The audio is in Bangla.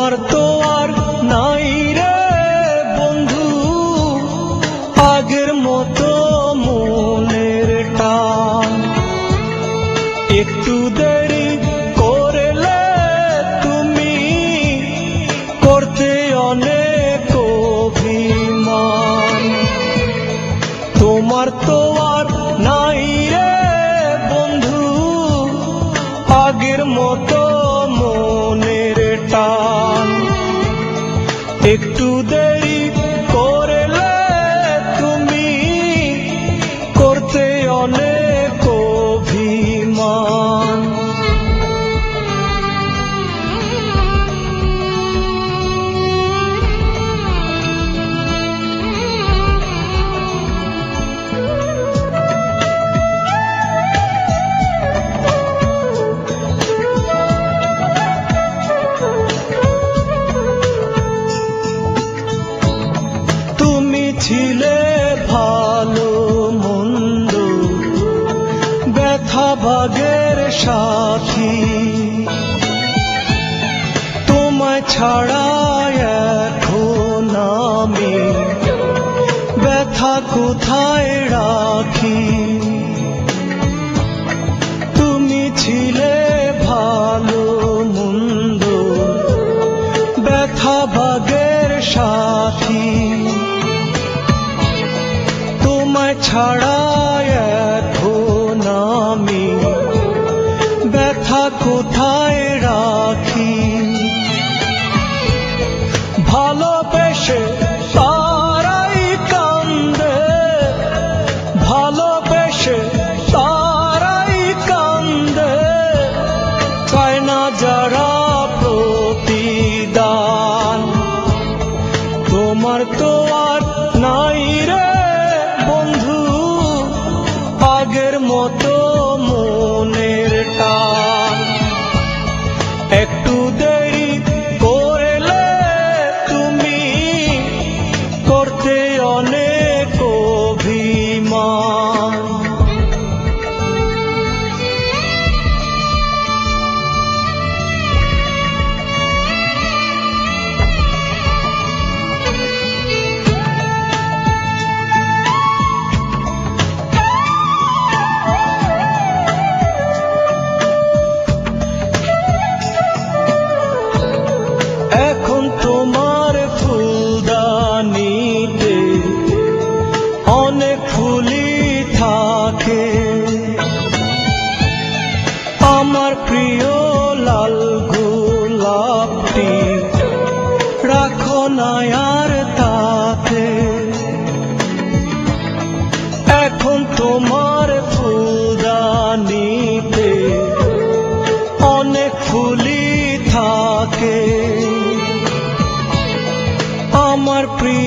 তোমার তো আর নাই রে বন্ধু আগের মতো মনের টান। একটু দেরি করলে তুমি করতে অনেক অভিমান। তোমার তো আর নাই রে বন্ধু আগের মতো মনের টান। একটু দেরি করলে তুমি করতে অনেক অভিমান। ছিলে ভালো মন্দ ব্যথা ভাগের সাথী, তোমায় ছাড়া এখন আমি ব্যথা কোথায় রাখি। তুমি ছিলে ভালো মন্দ ব্যথা ভাগের সাথী, তোমায় ছাড়া এখন আমি ব্যথা কোথায় রাখি। ভালোবেসে তারাই কান্দে, ভালোবেসে তারাই কান্দে, চায় না যারা প্রতিদান। তোমার তো আর নাই রে বন্ধু আগের মতো মনের টান। একটু দেরি করলে তুমি করতে অনেক অভিমান। এখন তোমার ফুলদানিতে অনেক ফুলই থাকে, আমার প্রিয় লাল গোলাপটি রাখো না আর তাতে। এখন তোমার ফুলদানিতে অনেক ফুলই থাকে, আমার প্রিয়